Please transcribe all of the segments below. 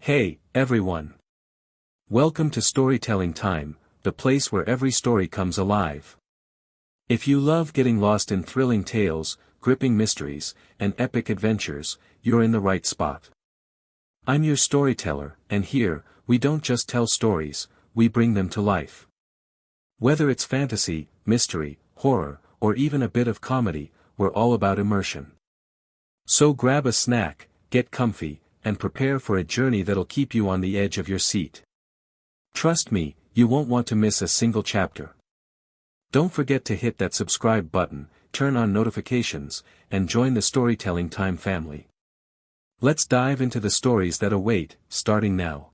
Hey, everyone. Welcome to Storytelling Time, the place where every story comes alive. If you love getting lost in thrilling tales, gripping mysteries, and epic adventures, you're in the right spot. I'm your storyteller, and here, we don't just tell stories, we bring them to life. Whether it's fantasy, mystery, horror, or even a bit of comedy, we're all about immersion. So grab a snack, get comfy, and prepare for a journey that'll keep you on the edge of your seat. Trust me, you won't want to miss a single chapter. Don't forget to hit that subscribe button, turn on notifications, and join the Storytelling Time family. Let's dive into the stories that await, starting now.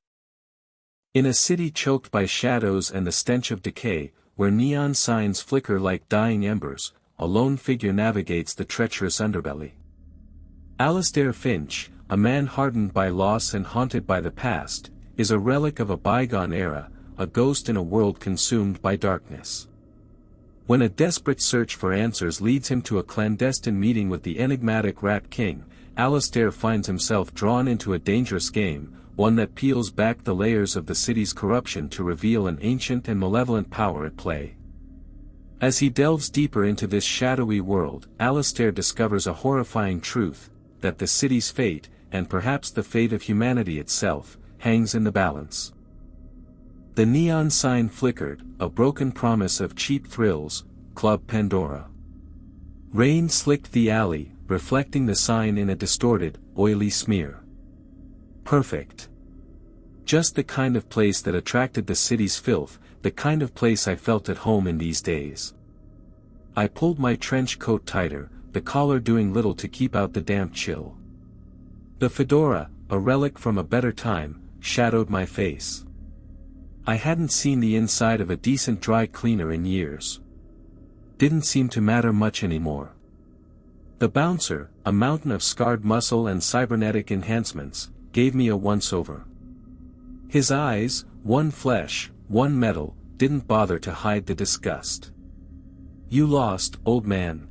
In a city choked by shadows and the stench of decay, where neon signs flicker like dying embers, a lone figure navigates the treacherous underbelly. Alastair Finch, a man hardened by loss and haunted by the past, is a relic of a bygone era, a ghost in a world consumed by darkness. When a desperate search for answers leads him to a clandestine meeting with the enigmatic Rat King, Alastair finds himself drawn into a dangerous game, one that peels back the layers of the city's corruption to reveal an ancient and malevolent power at play. As he delves deeper into this shadowy world, Alastair discovers a horrifying truth, that the city's fate, and perhaps the fate of humanity itself, hangs in the balance. The neon sign flickered, a broken promise of cheap thrills, Club Pandora. Rain slicked the alley, reflecting the sign in a distorted, oily smear. Perfect. Just the kind of place that attracted the city's filth, the kind of place I felt at home in these days. I pulled my trench coat tighter, the collar doing little to keep out the damp chill. The fedora, a relic from a better time, shadowed my face. I hadn't seen the inside of a decent dry cleaner in years. Didn't seem to matter much anymore. The bouncer, a mountain of scarred muscle and cybernetic enhancements, gave me a once-over. His eyes, one flesh, one metal, didn't bother to hide the disgust. "You lost, old man."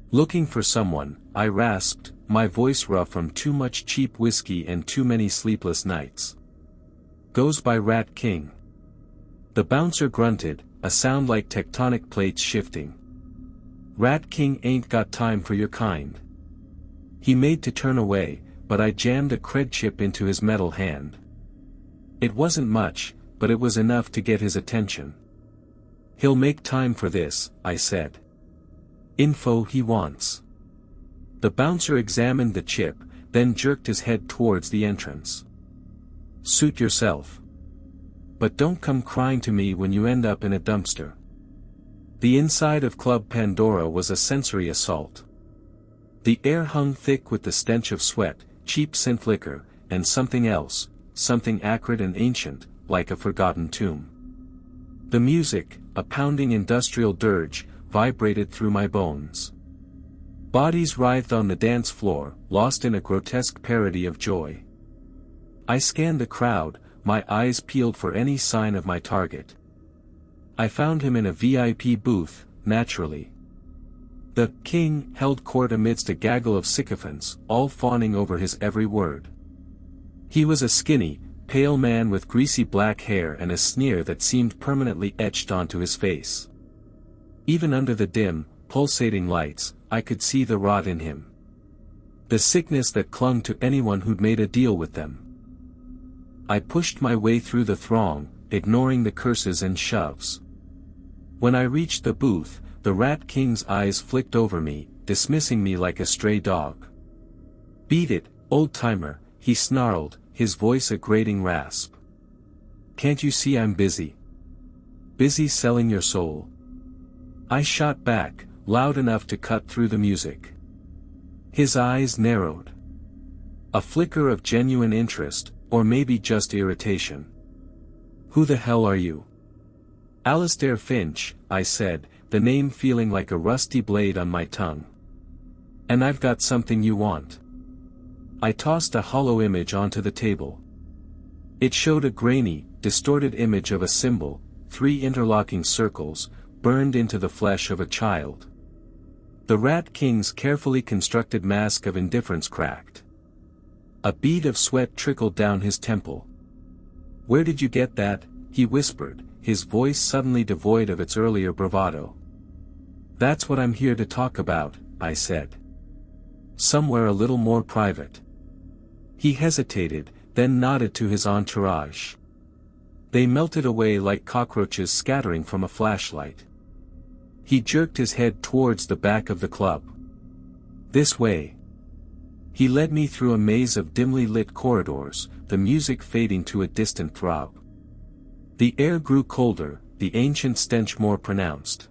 "Looking for someone," I rasped, my voice rough from too much cheap whiskey and too many sleepless nights. "Goes by Rat King." The bouncer grunted, a sound like tectonic plates shifting. "Rat King ain't got time for your kind." He made to turn away, but I jammed a cred chip into his metal hand. It wasn't much, but it was enough to get his attention. "He'll make time for this," I said. "Info he wants." The bouncer examined the chip, then jerked his head towards the entrance. "Suit yourself. But don't come crying to me when you end up in a dumpster." The inside of Club Pandora was a sensory assault. The air hung thick with the stench of sweat, cheap synth liquor, and something else, something acrid and ancient, like a forgotten tomb. The music, a pounding industrial dirge, vibrated through my bones. Bodies writhed on the dance floor, lost in a grotesque parody of joy. I scanned the crowd, my eyes peeled for any sign of my target. I found him in a VIP booth, naturally. The king held court amidst a gaggle of sycophants, all fawning over his every word. He was a skinny, pale man with greasy black hair and a sneer that seemed permanently etched onto his face. Even under the dim, pulsating lights, I could see the rot in him. The sickness that clung to anyone who'd made a deal with them. I pushed my way through the throng, ignoring the curses and shoves. When I reached the booth, the Rat King's eyes flicked over me, dismissing me like a stray dog. "Beat it, old-timer," he snarled, his voice a grating rasp. "Can't you see I'm busy? Busy selling your soul?" I shot back, loud enough to cut through the music. His eyes narrowed. A flicker of genuine interest, or maybe just irritation. "Who the hell are you?" "Alastair Finch," I said, the name feeling like a rusty blade on my tongue. "And I've got something you want." I tossed a hollow image onto the table. It showed a grainy, distorted image of a symbol, 3 interlocking circles, burned into the flesh of a child. The Rat King's carefully constructed mask of indifference cracked. A bead of sweat trickled down his temple. "Where did you get that?" he whispered, his voice suddenly devoid of its earlier bravado. "That's what I'm here to talk about," I said. "Somewhere a little more private." He hesitated, then nodded to his entourage. They melted away like cockroaches scattering from a flashlight. He jerked his head towards the back of the club. "This way." He led me through a maze of dimly lit corridors, the music fading to a distant throb. The air grew colder, the ancient stench more pronounced.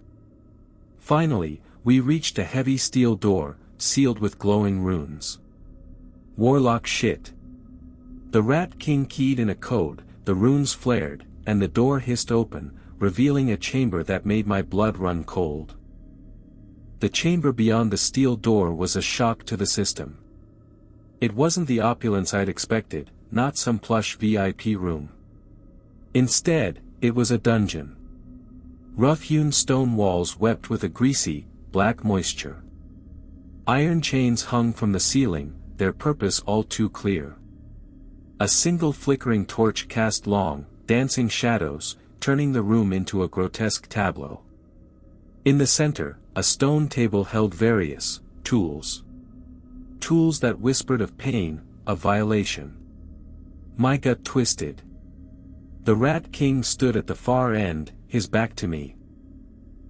Finally, we reached a heavy steel door, sealed with glowing runes. "Warlock shit." The Rat King keyed in a code, the runes flared, and the door hissed open, revealing a chamber that made my blood run cold. The chamber beyond the steel door was a shock to the system. It wasn't the opulence I'd expected, not some plush VIP room. Instead, it was a dungeon. Rough-hewn stone walls wept with a greasy, black moisture. Iron chains hung from the ceiling, their purpose all too clear. A single flickering torch cast long, dancing shadows, turning the room into a grotesque tableau. In the center, a stone table held various tools. Tools that whispered of pain, of violation. My gut twisted. The Rat King stood at the far end, his back to me.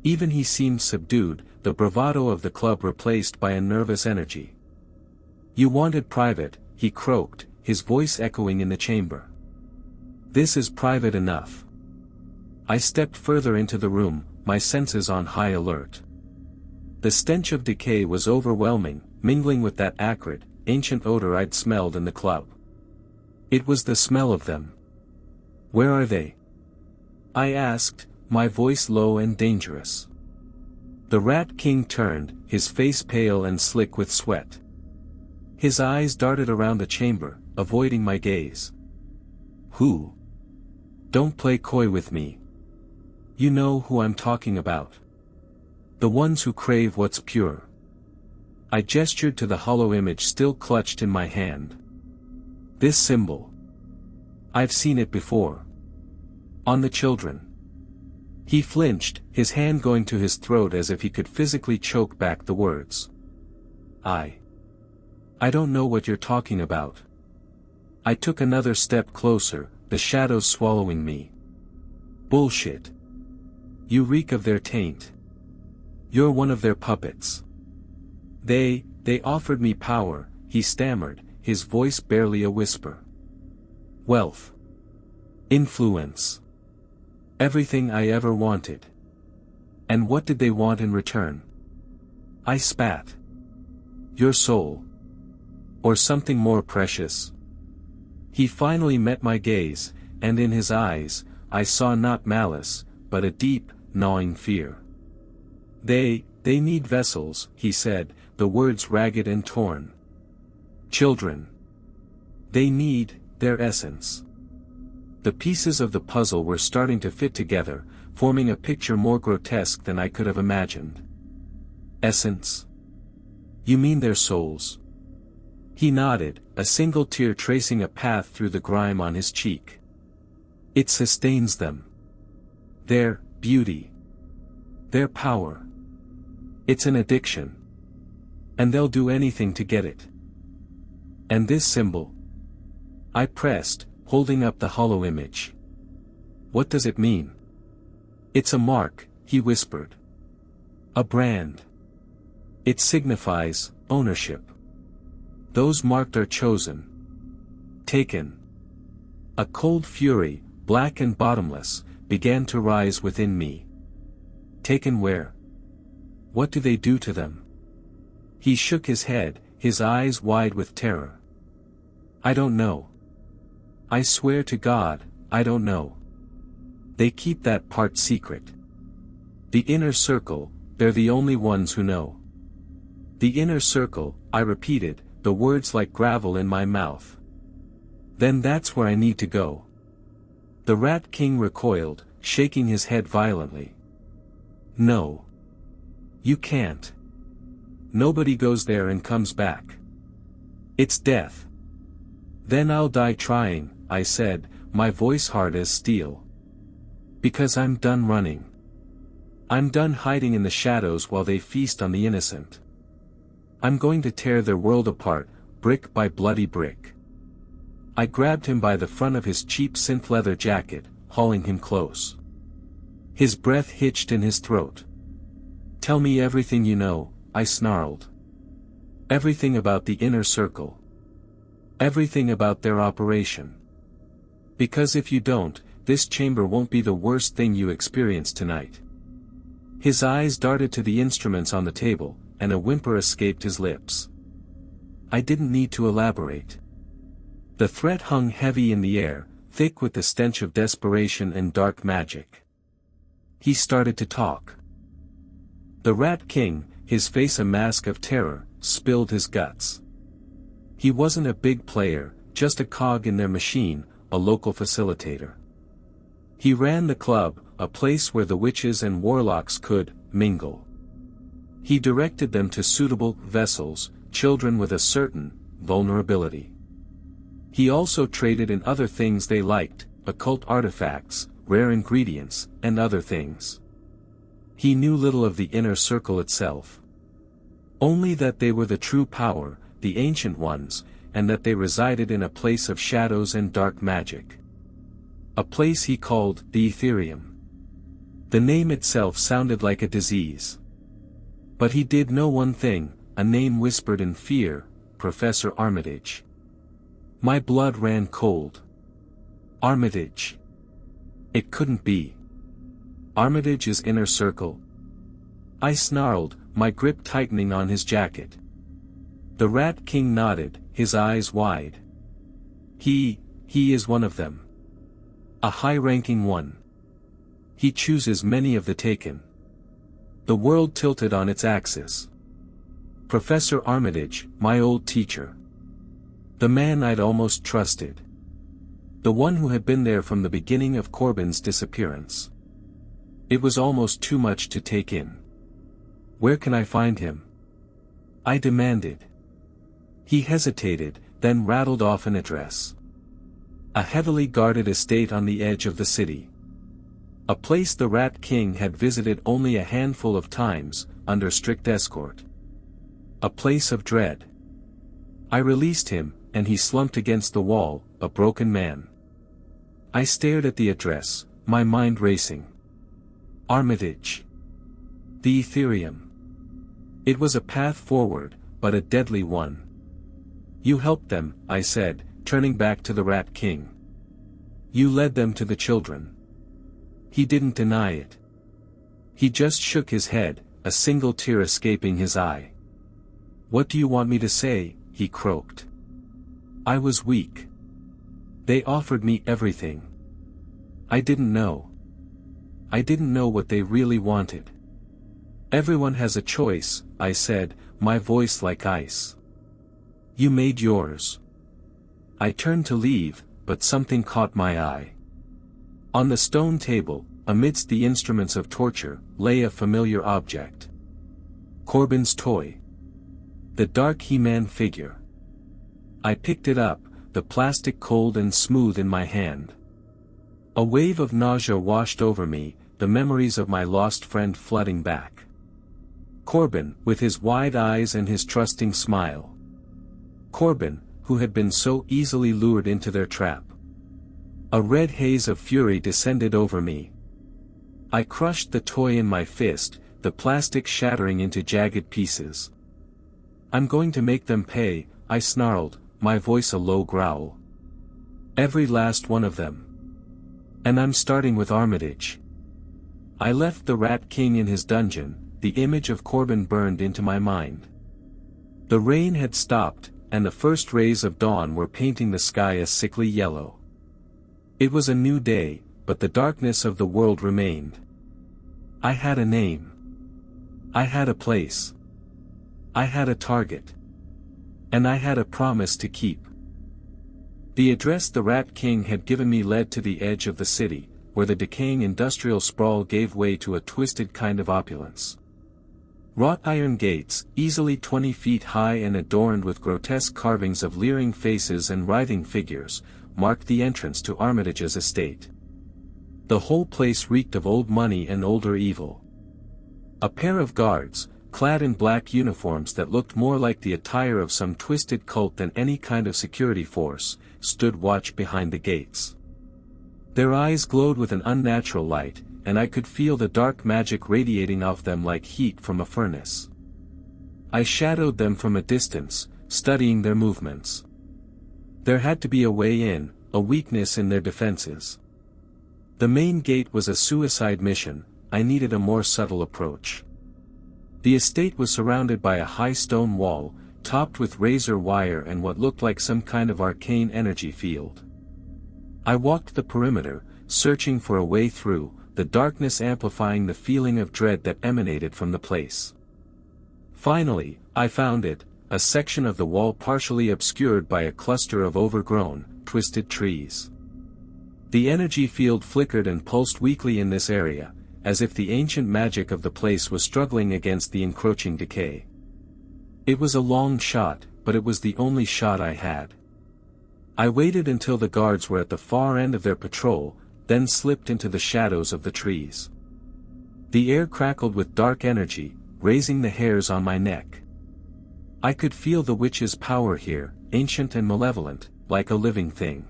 Even he seemed subdued, the bravado of the club replaced by a nervous energy. "You wanted private," he croaked, his voice echoing in the chamber. "This is private enough." I stepped further into the room, my senses on high alert. The stench of decay was overwhelming, mingling with that acrid, ancient odor I'd smelled in the club. It was the smell of them. "Where are they?" I asked, my voice low and dangerous. The Rat King turned, his face pale and slick with sweat. His eyes darted around the chamber, avoiding my gaze. "Who?" "Don't play coy with me. You know who I'm talking about. The ones who crave what's pure." I gestured to the hollow image still clutched in my hand. "This symbol. I've seen it before. On the children." He flinched, his hand going to his throat as if he could physically choke back the words. I don't know what you're talking about." I took another step closer, the shadows swallowing me. "Bullshit. You reek of their taint. You're one of their puppets. They offered me power," he stammered, his voice barely a whisper. "Wealth. Influence. Everything I ever wanted. And what did they want in return?" I spat. "Your soul. Or something more precious." He finally met my gaze, and in his eyes, I saw not malice, but a deep, gnawing fear. They need vessels," he said, the words ragged and torn. "Children. They need their essence." The pieces of the puzzle were starting to fit together, forming a picture more grotesque than I could have imagined. "Essence? You mean their souls?" He nodded, a single tear tracing a path through the grime on his cheek. "It sustains them. Their beauty. Their power. It's an addiction. And they'll do anything to get it." "And this symbol?" I pressed, holding up the hollow image. "What does it mean?" "It's a mark," he whispered. "A brand. It signifies ownership. Those marked are chosen. Taken." A cold fury, black and bottomless, began to rise within me. "Taken where? What do they do to them?" He shook his head, his eyes wide with terror. "I don't know. I swear to God, I don't know. They keep that part secret. The inner circle, they're the only ones who know." "The inner circle," I repeated, the words like gravel in my mouth. "Then that's where I need to go." The Rat King recoiled, shaking his head violently. "No. You can't. Nobody goes there and comes back. It's death. Then I'll die trying, I said, my voice hard as steel. Because I'm done running. I'm done hiding in the shadows while they feast on the innocent. I'm going to tear their world apart, brick by bloody brick. I grabbed him by the front of his cheap synth leather jacket, hauling him close. His breath hitched in his throat. Tell me everything you know, I snarled. Everything about the inner circle. Everything about their operation. Because if you don't, this chamber won't be the worst thing you experience tonight. His eyes darted to the instruments on the table, and a whimper escaped his lips. I didn't need to elaborate. The threat hung heavy in the air, thick with the stench of desperation and dark magic. He started to talk. The Rat King, his face a mask of terror, spilled his guts. He wasn't a big player, just a cog in their machine, a local facilitator. He ran the club, a place where the witches and warlocks could mingle. He directed them to suitable vessels, children with a certain vulnerability. He also traded in other things they liked, occult artifacts, rare ingredients, and other things. He knew little of the inner circle itself. Only that they were the true power, the ancient ones, and that they resided in a place of shadows and dark magic. A place he called the Ethereum. The name itself sounded like a disease. But he did know one thing, a name whispered in fear, Professor Armitage. My blood ran cold. Armitage. It couldn't be. Armitage's inner circle. I snarled, my grip tightening on his jacket. The Rat King nodded, his eyes wide. He is one of them. A high-ranking one. He chooses many of the taken. The world tilted on its axis. Professor Armitage, my old teacher. The man I'd almost trusted. The one who had been there from the beginning of Corbin's disappearance. It was almost too much to take in. Where can I find him? I demanded. He hesitated, then rattled off an address. A heavily guarded estate on the edge of the city. A place the Rat King had visited only a handful of times, under strict escort. A place of dread. I released him, and he slumped against the wall, a broken man. I stared at the address, my mind racing. Armitage. The Ethereum. It was a path forward, but a deadly one. You helped them, I said, turning back to the Rat King. You led them to the children. He didn't deny it. He just shook his head, a single tear escaping his eye. What do you want me to say? He croaked. I was weak. They offered me everything. I didn't know. I didn't know what they really wanted. Everyone has a choice, I said, my voice like ice. You made yours. I turned to leave, but something caught my eye. On the stone table, amidst the instruments of torture, lay a familiar object. Corbin's toy. The dark He-Man figure. I picked it up, the plastic cold and smooth in my hand. A wave of nausea washed over me, the memories of my lost friend flooding back. Corbin, with his wide eyes and his trusting smile. Corbin, who had been so easily lured into their trap. A red haze of fury descended over me. I crushed the toy in my fist, the plastic shattering into jagged pieces. I'm going to make them pay, I snarled, my voice a low growl. Every last one of them. And I'm starting with Armitage. I left the Rat King in his dungeon, the image of Corbin burned into my mind. The rain had stopped, and the first rays of dawn were painting the sky a sickly yellow. It was a new day, but the darkness of the world remained. I had a name. I had a place. I had a target. And I had a promise to keep. The address the Rat King had given me led to the edge of the city, where the decaying industrial sprawl gave way to a twisted kind of opulence. Wrought iron gates, easily 20 feet high and adorned with grotesque carvings of leering faces and writhing figures, marked the entrance to Armitage's estate. The whole place reeked of old money and older evil. A pair of guards, clad in black uniforms that looked more like the attire of some twisted cult than any kind of security force, stood watch behind the gates. Their eyes glowed with an unnatural light, and I could feel the dark magic radiating off them like heat from a furnace. I shadowed them from a distance, studying their movements. There had to be a way in, a weakness in their defenses. The main gate was a suicide mission. I needed a more subtle approach. The estate was surrounded by a high stone wall, topped with razor wire and what looked like some kind of arcane energy field. I walked the perimeter, searching for a way through, the darkness amplifying the feeling of dread that emanated from the place. Finally, I found it, a section of the wall partially obscured by a cluster of overgrown, twisted trees. The energy field flickered and pulsed weakly in this area, as if the ancient magic of the place was struggling against the encroaching decay. It was a long shot, but it was the only shot I had. I waited until the guards were at the far end of their patrol, then slipped into the shadows of the trees. The air crackled with dark energy, raising the hairs on my neck. I could feel the witch's power here, ancient and malevolent, like a living thing.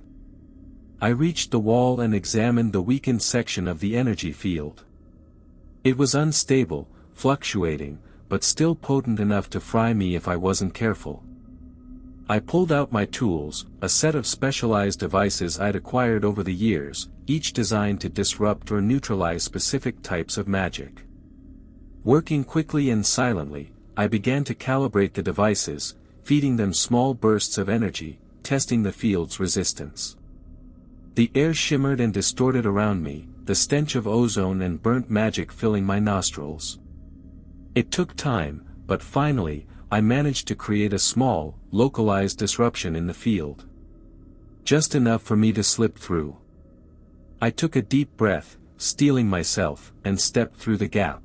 I reached the wall and examined the weakened section of the energy field. It was unstable, fluctuating, but still potent enough to fry me if I wasn't careful. I pulled out my tools, a set of specialized devices I'd acquired over the years, each designed to disrupt or neutralize specific types of magic. Working quickly and silently, I began to calibrate the devices, feeding them small bursts of energy, testing the field's resistance. The air shimmered and distorted around me, the stench of ozone and burnt magic filling my nostrils. It took time, but finally, I managed to create a small, localized disruption in the field. Just enough for me to slip through. I took a deep breath, steeling myself, and stepped through the gap.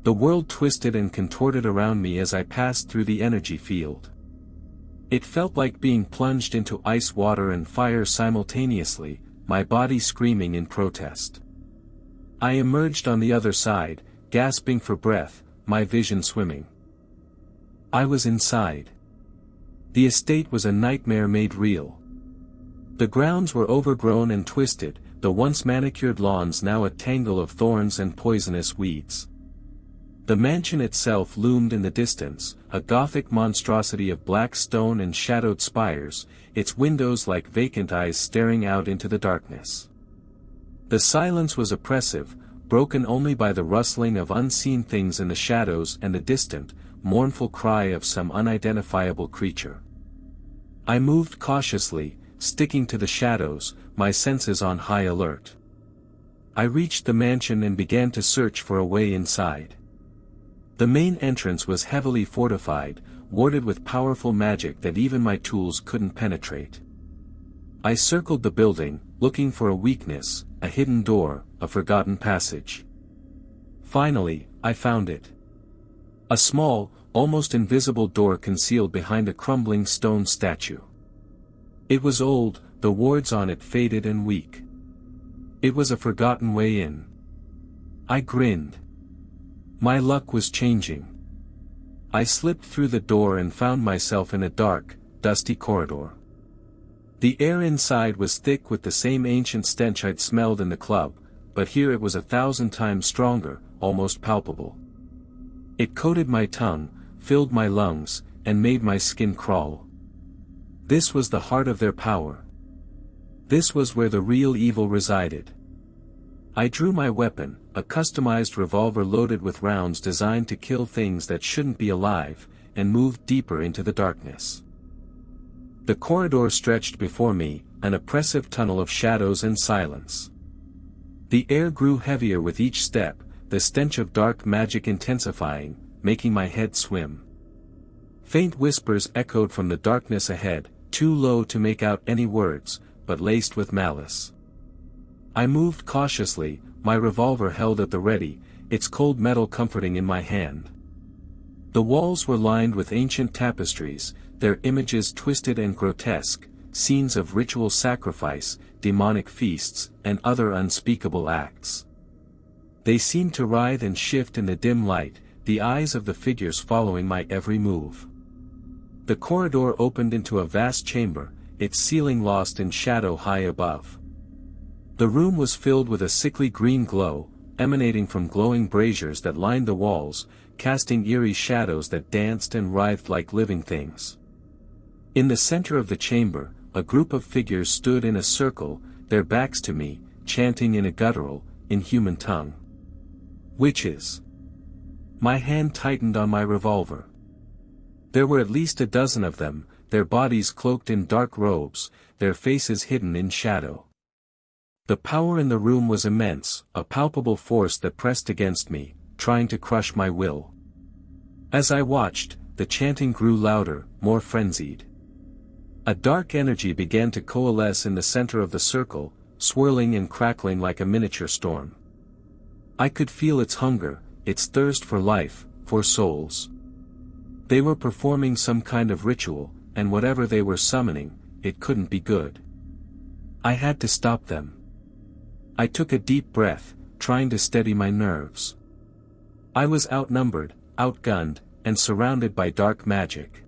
The world twisted and contorted around me as I passed through the energy field. It felt like being plunged into ice water and fire simultaneously, my body screaming in protest. I emerged on the other side, gasping for breath, my vision swimming. I was inside. The estate was a nightmare made real. The grounds were overgrown and twisted, the once manicured lawns now a tangle of thorns and poisonous weeds. The mansion itself loomed in the distance, a Gothic monstrosity of black stone and shadowed spires, its windows like vacant eyes staring out into the darkness. The silence was oppressive, broken only by the rustling of unseen things in the shadows and the distant, mournful cry of some unidentifiable creature. I moved cautiously, sticking to the shadows, my senses on high alert. I reached the mansion and began to search for a way inside. The main entrance was heavily fortified, warded with powerful magic that even my tools couldn't penetrate. I circled the building, looking for a weakness, a hidden door, a forgotten passage. Finally, I found it. A small, almost invisible door concealed behind a crumbling stone statue. It was old, the wards on it faded and weak. It was a forgotten way in. I grinned. My luck was changing. I slipped through the door and found myself in a dark, dusty corridor. The air inside was thick with the same ancient stench I'd smelled in the club, but here it was 1,000 times stronger, almost palpable. It coated my tongue, filled my lungs, and made my skin crawl. This was the heart of their power. This was where the real evil resided. I drew my weapon, a customized revolver loaded with rounds designed to kill things that shouldn't be alive, and moved deeper into the darkness. The corridor stretched before me, an oppressive tunnel of shadows and silence. The air grew heavier with each step, the stench of dark magic intensifying, making my head swim. Faint whispers echoed from the darkness ahead, too low to make out any words, but laced with malice. I moved cautiously, my revolver held at the ready, its cold metal comforting in my hand. The walls were lined with ancient tapestries, their images twisted and grotesque, scenes of ritual sacrifice, demonic feasts, and other unspeakable acts. They seemed to writhe and shift in the dim light, the eyes of the figures following my every move. The corridor opened into a vast chamber, its ceiling lost in shadow high above. The room was filled with a sickly green glow, emanating from glowing braziers that lined the walls, casting eerie shadows that danced and writhed like living things. In the center of the chamber, a group of figures stood in a circle, their backs to me, chanting in a guttural, inhuman tongue. Witches. My hand tightened on my revolver. There were at least a dozen of them, their bodies cloaked in dark robes, their faces hidden in shadow. The power in the room was immense, a palpable force that pressed against me, trying to crush my will. As I watched, the chanting grew louder, more frenzied. A dark energy began to coalesce in the center of the circle, swirling and crackling like a miniature storm. I could feel its hunger, its thirst for life, for souls. They were performing some kind of ritual, and whatever they were summoning, it couldn't be good. I had to stop them. I took a deep breath, trying to steady my nerves. I was outnumbered, outgunned, and surrounded by dark magic.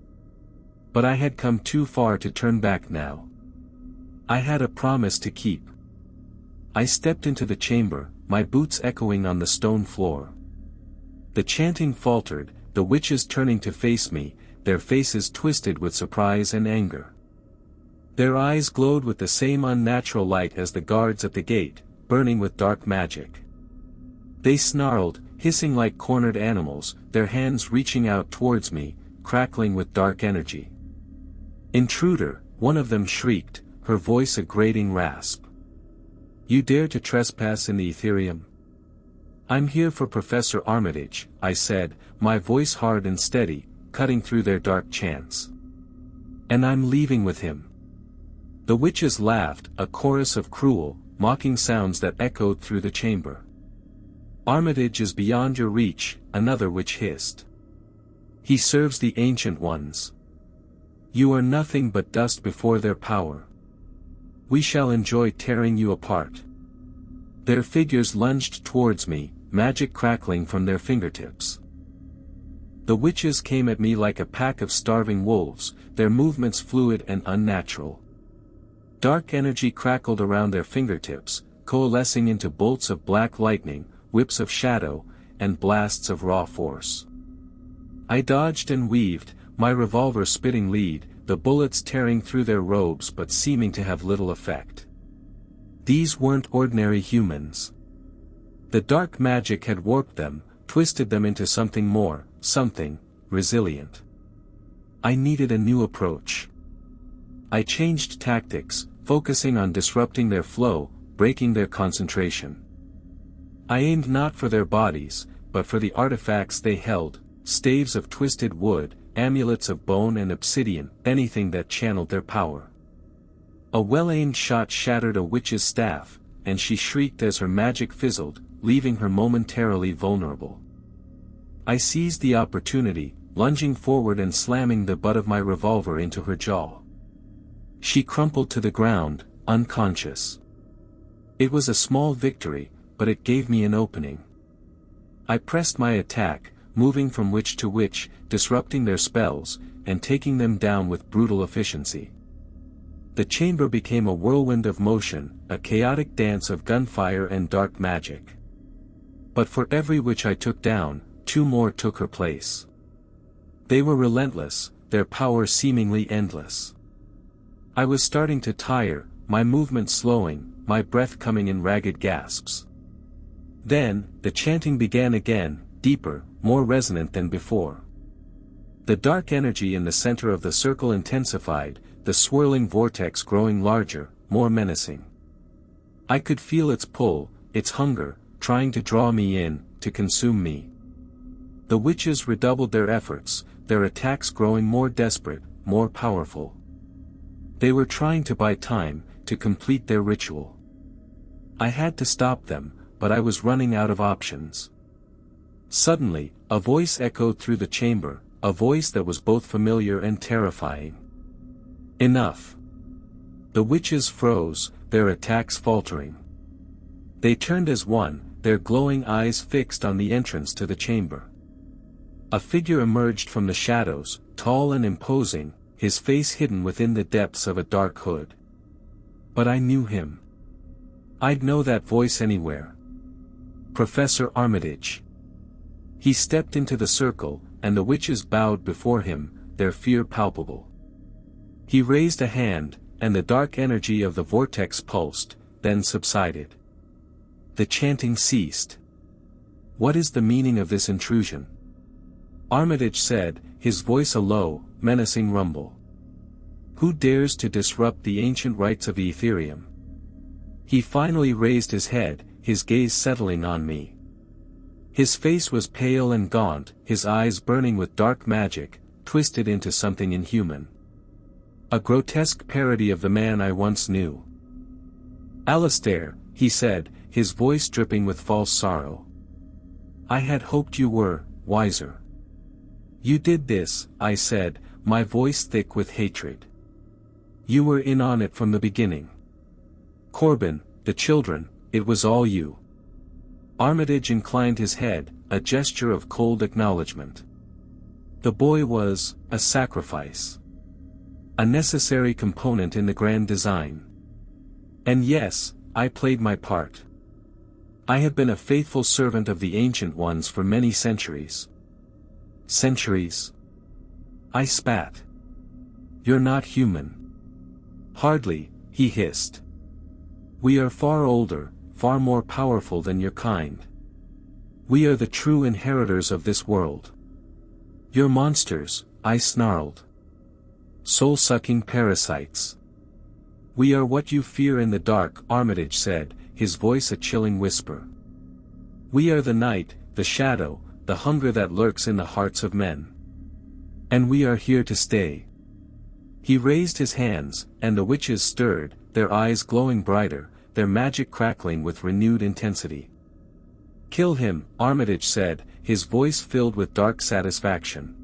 But I had come too far to turn back now. I had a promise to keep. I stepped into the chamber, my boots echoing on the stone floor. The chanting faltered, the witches turning to face me, their faces twisted with surprise and anger. Their eyes glowed with the same unnatural light as the guards at the gate, burning with dark magic. They snarled, hissing like cornered animals, their hands reaching out towards me, crackling with dark energy. "Intruder," one of them shrieked, her voice a grating rasp. "You dare to trespass in the Ethereum?" "I'm here for Professor Armitage," I said, my voice hard and steady, cutting through their dark chants. "And I'm leaving with him." The witches laughed, a chorus of cruel, mocking sounds that echoed through the chamber. "Armitage is beyond your reach," another witch hissed. "He serves the Ancient Ones. You are nothing but dust before their power. We shall enjoy tearing you apart." Their figures lunged towards me, magic crackling from their fingertips. The witches came at me like a pack of starving wolves, their movements fluid and unnatural. Dark energy crackled around their fingertips, coalescing into bolts of black lightning, whips of shadow, and blasts of raw force. I dodged and weaved, my revolver spitting lead, the bullets tearing through their robes but seeming to have little effect. These weren't ordinary humans. The dark magic had warped them, twisted them into something more, something resilient. I needed a new approach. I changed tactics, focusing on disrupting their flow, breaking their concentration. I aimed not for their bodies, but for the artifacts they held, staves of twisted wood, amulets of bone and obsidian, anything that channeled their power. A well-aimed shot shattered a witch's staff, and she shrieked as her magic fizzled, leaving her momentarily vulnerable. I seized the opportunity, lunging forward and slamming the butt of my revolver into her jaw. She crumpled to the ground, unconscious. It was a small victory, but it gave me an opening. I pressed my attack, moving from witch to witch, disrupting their spells, and taking them down with brutal efficiency. The chamber became a whirlwind of motion, a chaotic dance of gunfire and dark magic. But for every witch I took down, two more took her place. They were relentless, their power seemingly endless. I was starting to tire, my movement slowing, my breath coming in ragged gasps. Then, the chanting began again, deeper, more resonant than before. The dark energy in the center of the circle intensified, the swirling vortex growing larger, more menacing. I could feel its pull, its hunger, trying to draw me in, to consume me. The witches redoubled their efforts, their attacks growing more desperate, more powerful. They were trying to buy time, to complete their ritual. I had to stop them, but I was running out of options. Suddenly, a voice echoed through the chamber, a voice that was both familiar and terrifying. Enough. The witches froze, their attacks faltering. They turned as one, their glowing eyes fixed on the entrance to the chamber. A figure emerged from the shadows, tall and imposing, his face hidden within the depths of a dark hood. But I knew him. I'd know that voice anywhere. Professor Armitage. He stepped into the circle, and the witches bowed before him, their fear palpable. He raised a hand, and the dark energy of the vortex pulsed, then subsided. The chanting ceased. What is the meaning of this intrusion? Armitage said, his voice a low, menacing rumble. Who dares to disrupt the ancient rites of Ethereum? He finally raised his head, his gaze settling on me. His face was pale and gaunt, his eyes burning with dark magic, twisted into something inhuman. A grotesque parody of the man I once knew. Alistair, he said, his voice dripping with false sorrow. I had hoped you were wiser. You did this, I said, my voice thick with hatred. You were in on it from the beginning. Corbin, the children, it was all you. Armitage inclined his head, a gesture of cold acknowledgement. The boy was a sacrifice. A necessary component in the grand design. And yes, I played my part. I have been a faithful servant of the Ancient Ones for many centuries. Centuries? I spat. You're not human. Hardly, he hissed. We are far older, far more powerful than your kind. We are the true inheritors of this world. You're monsters, I snarled. Soul-sucking parasites. We are what you fear in the dark, Armitage said, his voice a chilling whisper. We are the night, the shadow, the hunger that lurks in the hearts of men. And we are here to stay. He raised his hands, and the witches stirred, their eyes glowing brighter, their magic crackling with renewed intensity. Kill him, Armitage said, his voice filled with dark satisfaction.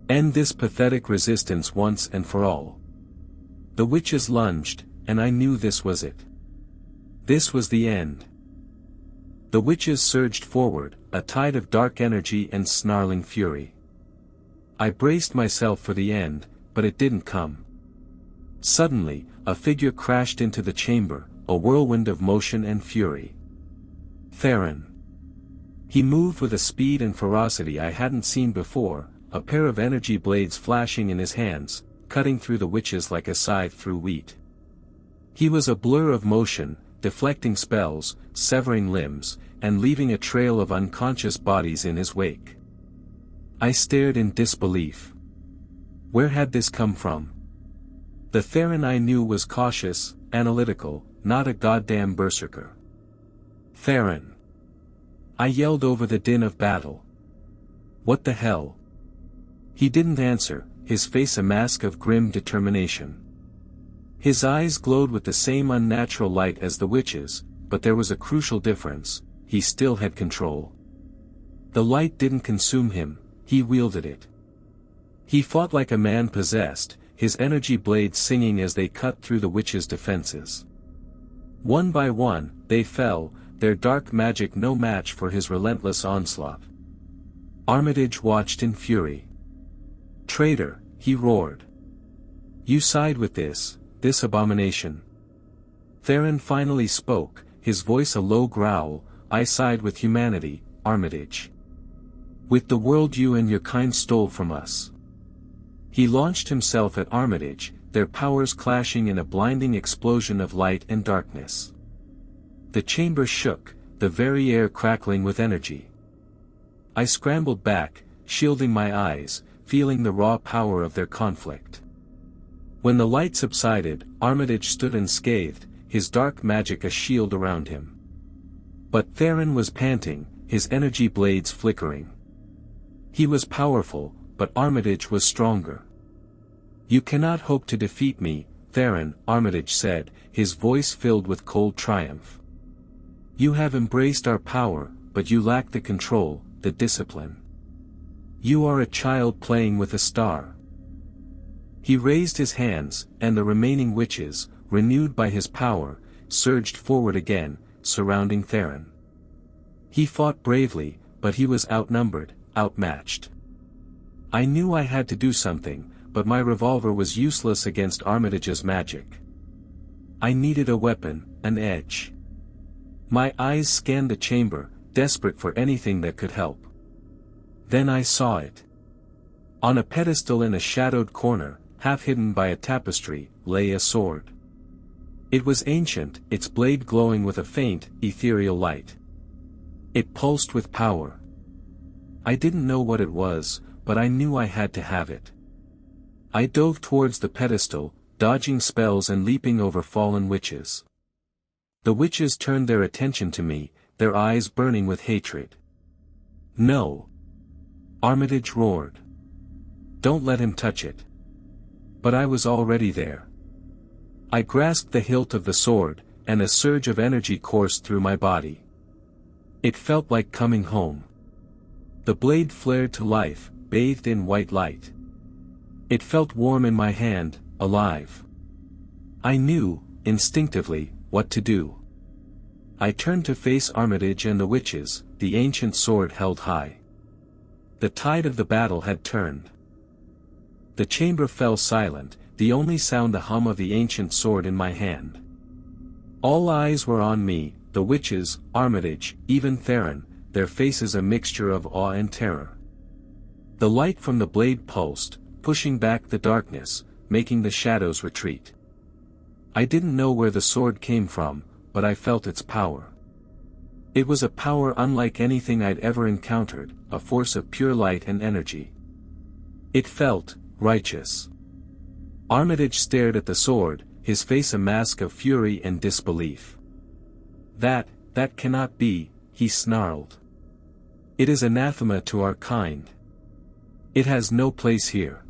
End this pathetic resistance once and for all. The witches lunged, and I knew this was it. This was the end. The witches surged forward, a tide of dark energy and snarling fury. I braced myself for the end, but it didn't come. Suddenly, a figure crashed into the chamber, a whirlwind of motion and fury. Theron. He moved with a speed and ferocity I hadn't seen before, a pair of energy blades flashing in his hands, cutting through the witches like a scythe through wheat. He was a blur of motion, deflecting spells, severing limbs, and leaving a trail of unconscious bodies in his wake. I stared in disbelief. Where had this come from? The Theron I knew was cautious, analytical, not a goddamn berserker. Theron. I yelled over the din of battle. What the hell? He didn't answer, his face a mask of grim determination. His eyes glowed with the same unnatural light as the witches, but there was a crucial difference, he still had control. The light didn't consume him, he wielded it. He fought like a man possessed, his energy blades singing as they cut through the witches' defenses. One by one, they fell, their dark magic no match for his relentless onslaught. Armitage watched in fury. Traitor, he roared. You side with this abomination. Theron finally spoke, his voice a low growl, I side with humanity, Armitage. With the world you and your kind stole from us. He launched himself at Armitage, their powers clashing in a blinding explosion of light and darkness. The chamber shook, the very air crackling with energy. I scrambled back, shielding my eyes, feeling the raw power of their conflict. When the light subsided, Armitage stood unscathed, his dark magic a shield around him. But Theron was panting, his energy blades flickering. He was powerful, but Armitage was stronger. You cannot hope to defeat me, Theron, Armitage said, his voice filled with cold triumph. You have embraced our power, but you lack the control, the discipline. You are a child playing with a star. He raised his hands, and the remaining witches, renewed by his power, surged forward again, surrounding Theron. He fought bravely, but he was outnumbered, outmatched. I knew I had to do something, but my revolver was useless against Armitage's magic. I needed a weapon, an edge. My eyes scanned the chamber, desperate for anything that could help. Then I saw it. On a pedestal in a shadowed corner, half hidden by a tapestry, lay a sword. It was ancient, its blade glowing with a faint, ethereal light. It pulsed with power. I didn't know what it was, but I knew I had to have it. I dove towards the pedestal, dodging spells and leaping over fallen witches. The witches turned their attention to me, their eyes burning with hatred. "No!" Armitage roared. "Don't let him touch it." But I was already there. I grasped the hilt of the sword, and a surge of energy coursed through my body. It felt like coming home. The blade flared to life, bathed in white light. It felt warm in my hand, alive. I knew, instinctively, what to do. I turned to face Armitage and the witches, the ancient sword held high. The tide of the battle had turned. The chamber fell silent, the only sound the hum of the ancient sword in my hand. All eyes were on me, the witches, Armitage, even Theron, their faces a mixture of awe and terror. The light from the blade pulsed, pushing back the darkness, making the shadows retreat. I didn't know where the sword came from, but I felt its power. It was a power unlike anything I'd ever encountered, a force of pure light and energy. It felt righteous. Armitage stared at the sword, his face a mask of fury and disbelief. That cannot be," he snarled. "It is anathema to our kind. It has no place here."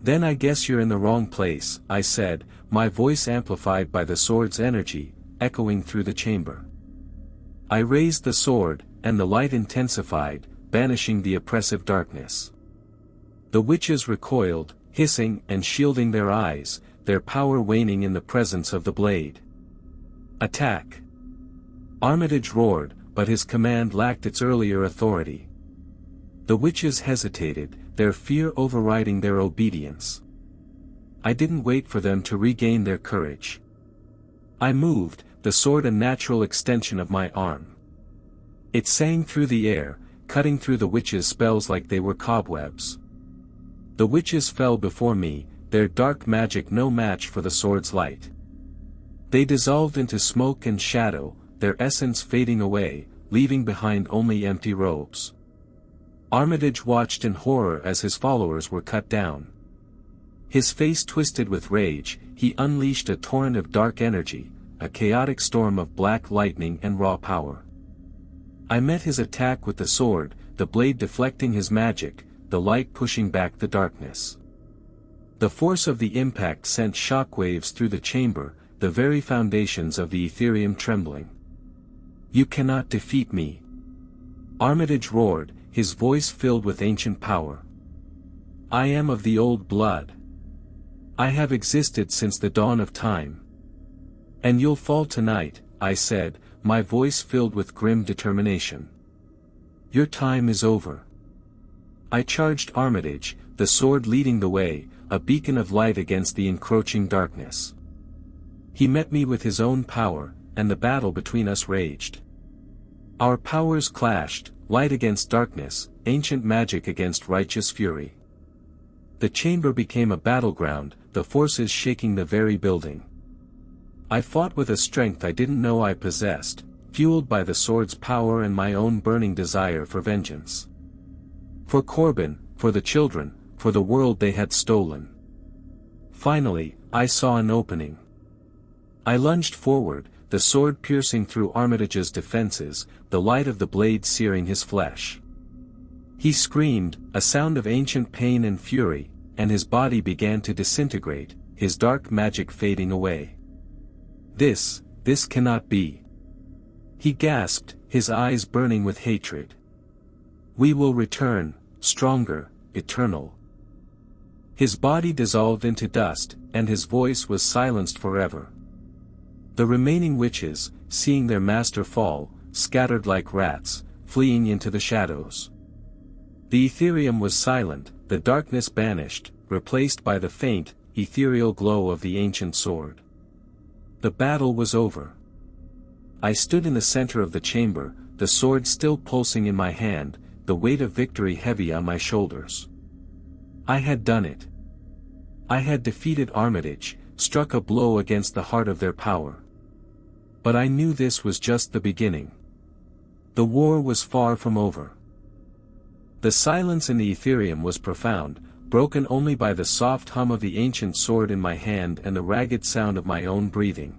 "Then I guess you're in the wrong place," I said, my voice amplified by the sword's energy, echoing through the chamber. I raised the sword, and the light intensified, banishing the oppressive darkness. The witches recoiled, hissing and shielding their eyes, their power waning in the presence of the blade. "Attack!" Armitage roared, but his command lacked its earlier authority. The witches hesitated, their fear overriding their obedience. I didn't wait for them to regain their courage. I moved, the sword a natural extension of my arm. It sang through the air, cutting through the witches' spells like they were cobwebs. The witches fell before me, their dark magic no match for the sword's light. They dissolved into smoke and shadow, their essence fading away, leaving behind only empty robes. Armitage watched in horror as his followers were cut down. His face twisted with rage, he unleashed a torrent of dark energy, a chaotic storm of black lightning and raw power. I met his attack with the sword, the blade deflecting his magic, the light pushing back the darkness. The force of the impact sent shockwaves through the chamber, the very foundations of the Ethereum trembling. "You cannot defeat me!" Armitage roared, his voice filled with ancient power. "I am of the old blood. I have existed since the dawn of time. And you'll fall tonight," I said, my voice filled with grim determination. "Your time is over." I charged Armitage, the sword leading the way, a beacon of light against the encroaching darkness. He met me with his own power, and the battle between us raged. Our powers clashed, light against darkness, ancient magic against righteous fury. The chamber became a battleground, the forces shaking the very building. I fought with a strength I didn't know I possessed, fueled by the sword's power and my own burning desire for vengeance. For Corbin, for the children, for the world they had stolen. Finally, I saw an opening. I lunged forward, the sword piercing through Armitage's defenses, the light of the blade searing his flesh. He screamed, a sound of ancient pain and fury, and his body began to disintegrate, his dark magic fading away. This cannot be." He gasped, his eyes burning with hatred. We will return, stronger, eternal. His body dissolved into dust, and his voice was silenced forever. The remaining witches, seeing their master fall, scattered like rats, fleeing into the shadows. The Etherium was silent, the darkness banished, replaced by the faint, ethereal glow of the ancient sword. The battle was over. I stood in the center of the chamber, the sword still pulsing in my hand, the weight of victory heavy on my shoulders. I had done it. I had defeated Armitage, struck a blow against the heart of their power. But I knew this was just the beginning. The war was far from over. The silence in the Etherium was profound, broken only by the soft hum of the ancient sword in my hand and the ragged sound of my own breathing.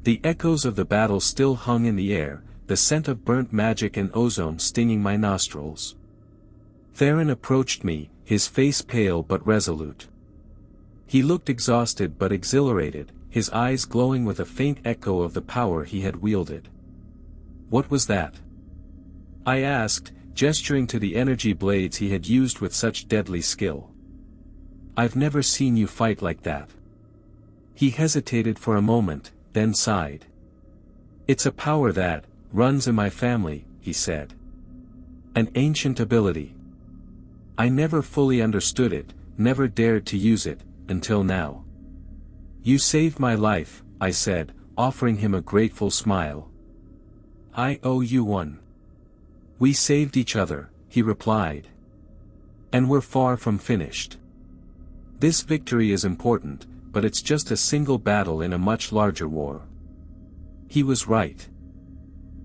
The echoes of the battle still hung in the air, the scent of burnt magic and ozone stinging my nostrils. Theron approached me, his face pale but resolute. He looked exhausted but exhilarated, his eyes glowing with a faint echo of the power he had wielded. What was that? I asked, gesturing to the energy blades he had used with such deadly skill. I've never seen you fight like that. He hesitated for a moment, then sighed. It's a power that runs in my family, he said. An ancient ability. I never fully understood it, never dared to use it, until now. You saved my life, I said, offering him a grateful smile. I owe you one. We saved each other, he replied. And we're far from finished. This victory is important, but it's just a single battle in a much larger war. He was right.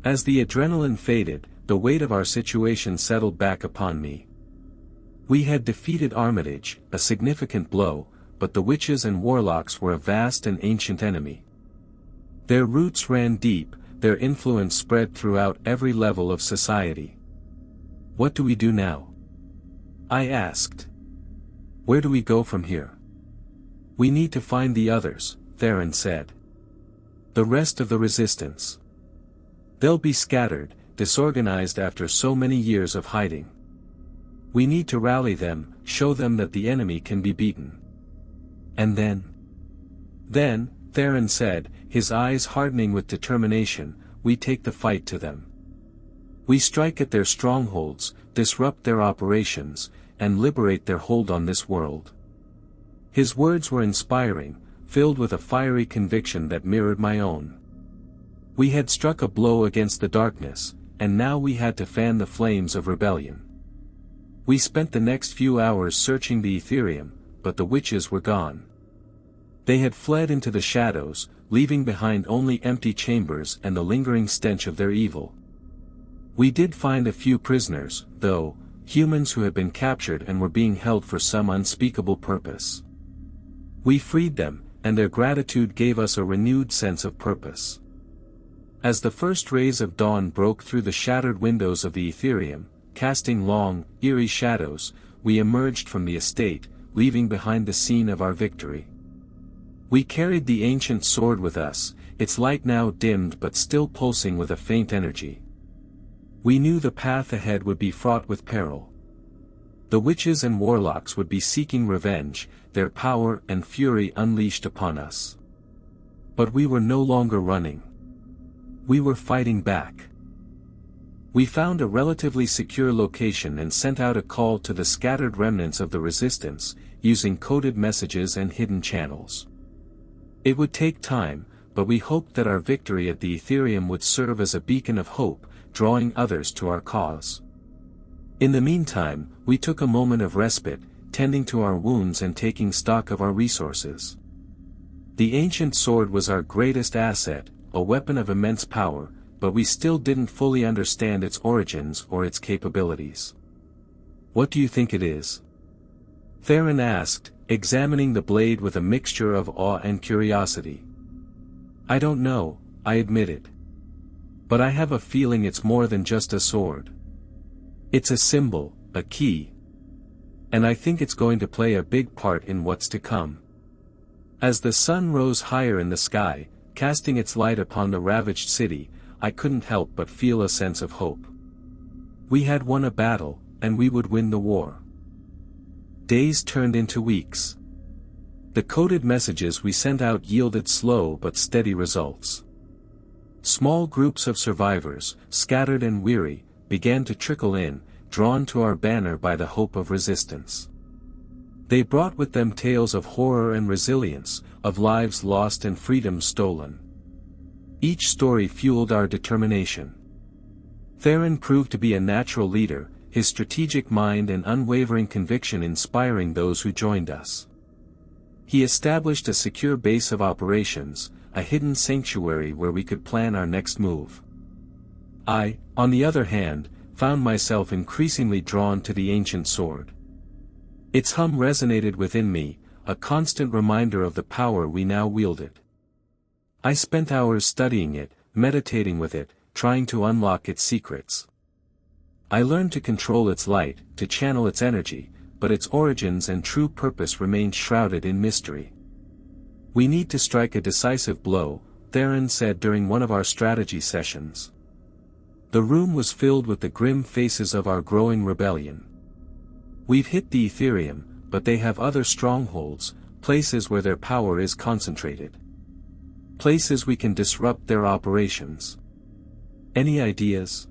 As the adrenaline faded, the weight of our situation settled back upon me. We had defeated Armitage, a significant blow, but the witches and warlocks were a vast and ancient enemy. Their roots ran deep, their influence spread throughout every level of society. What do we do now? I asked. Where do we go from here? We need to find the others, Theron said. The rest of the resistance. They'll be scattered, disorganized after so many years of hiding. We need to rally them, show them that the enemy can be beaten. And then? Then, Theron said, his eyes hardening with determination, we take the fight to them. We strike at their strongholds, disrupt their operations, and liberate their hold on this world. His words were inspiring, filled with a fiery conviction that mirrored my own. We had struck a blow against the darkness, and now we had to fan the flames of rebellion. We spent the next few hours searching the Etherium, but the witches were gone. They had fled into the shadows, leaving behind only empty chambers and the lingering stench of their evil. We did find a few prisoners, though, humans who had been captured and were being held for some unspeakable purpose. We freed them, and their gratitude gave us a renewed sense of purpose. As the first rays of dawn broke through the shattered windows of the Etherium, casting long, eerie shadows, we emerged from the estate, leaving behind the scene of our victory. We carried the ancient sword with us, its light now dimmed but still pulsing with a faint energy. We knew the path ahead would be fraught with peril. The witches and warlocks would be seeking revenge, their power and fury unleashed upon us. But we were no longer running. We were fighting back. We found a relatively secure location and sent out a call to the scattered remnants of the resistance, using coded messages and hidden channels. It would take time, but we hoped that our victory at the Etherium would serve as a beacon of hope, drawing others to our cause. In the meantime, we took a moment of respite, tending to our wounds and taking stock of our resources. The ancient sword was our greatest asset, a weapon of immense power, but we still didn't fully understand its origins or its capabilities. What do you think it is? Theron asked, examining the blade with a mixture of awe and curiosity. I don't know, I admitted. But I have a feeling it's more than just a sword. It's a symbol, a key. And I think it's going to play a big part in what's to come. As the sun rose higher in the sky, casting its light upon the ravaged city, I couldn't help but feel a sense of hope. We had won a battle, and we would win the war. Days turned into weeks. The coded messages we sent out yielded slow but steady results. Small groups of survivors, scattered and weary, began to trickle in, drawn to our banner by the hope of resistance. They brought with them tales of horror and resilience, of lives lost and freedom stolen. Each story fueled our determination. Theron proved to be a natural leader, his strategic mind and unwavering conviction inspiring those who joined us. He established a secure base of operations, a hidden sanctuary where we could plan our next move. I, on the other hand, found myself increasingly drawn to the ancient sword. Its hum resonated within me, a constant reminder of the power we now wielded. I spent hours studying it, meditating with it, trying to unlock its secrets. I learned to control its light, to channel its energy, but its origins and true purpose remained shrouded in mystery. "We need to strike a decisive blow," Theron said during one of our strategy sessions. The room was filled with the grim faces of our growing rebellion. "We've hit the Ethereum, but they have other strongholds, places where their power is concentrated. Places we can disrupt their operations. Any ideas?"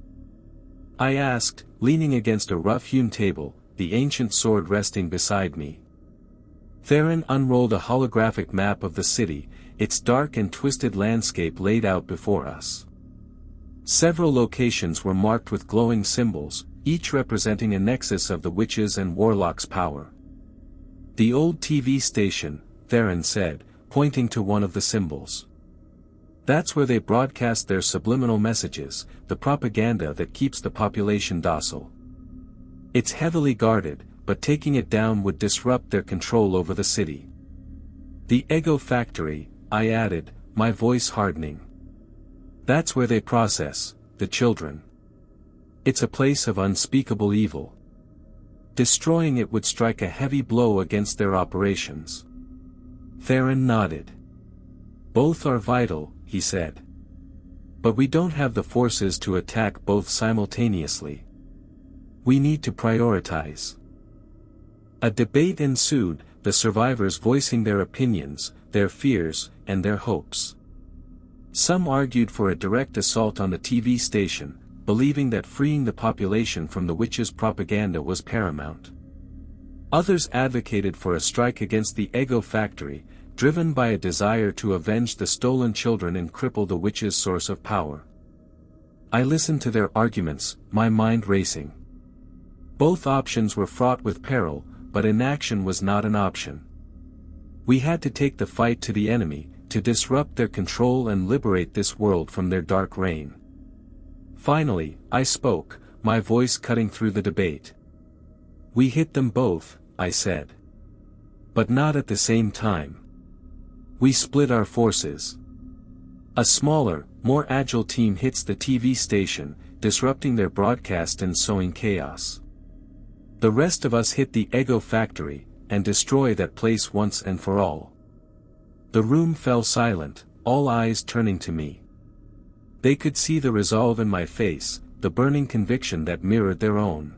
I asked, leaning against a rough-hewn table, the ancient sword resting beside me. Theron unrolled a holographic map of the city, its dark and twisted landscape laid out before us. Several locations were marked with glowing symbols, each representing a nexus of the witches' and warlocks' power. "The old TV station," Theron said, pointing to one of the symbols. "That's where they broadcast their subliminal messages, the propaganda that keeps the population docile. It's heavily guarded, but taking it down would disrupt their control over the city." "The Ego Factory," I added, my voice hardening. "That's where they process the children. It's a place of unspeakable evil. Destroying it would strike a heavy blow against their operations." Theron nodded. "Both are vital," he said. "But we don't have the forces to attack both simultaneously. We need to prioritize." A debate ensued, the survivors voicing their opinions, their fears, and their hopes. Some argued for a direct assault on the TV station, believing that freeing the population from the witches' propaganda was paramount. Others advocated for a strike against the Ego Factory, driven by a desire to avenge the stolen children and cripple the witches' source of power. I listened to their arguments, my mind racing. Both options were fraught with peril, but inaction was not an option. We had to take the fight to the enemy, to disrupt their control and liberate this world from their dark reign. Finally, I spoke, my voice cutting through the debate. "We hit them both," I said. "But not at the same time. We split our forces. A smaller, more agile team hits the TV station, disrupting their broadcast and sowing chaos. The rest of us hit the Ego Factory, and destroy that place once and for all." The room fell silent, all eyes turning to me. They could see the resolve in my face, the burning conviction that mirrored their own.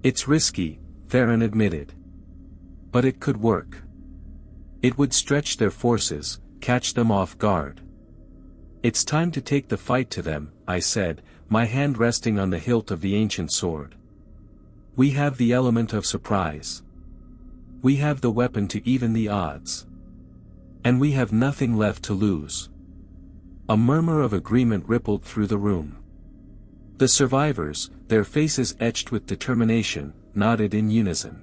"It's risky," Theron admitted. "But it could work. It would stretch their forces, catch them off guard." "It's time to take the fight to them," I said, my hand resting on the hilt of the ancient sword. "We have the element of surprise. We have the weapon to even the odds. And we have nothing left to lose." A murmur of agreement rippled through the room. The survivors, their faces etched with determination, nodded in unison.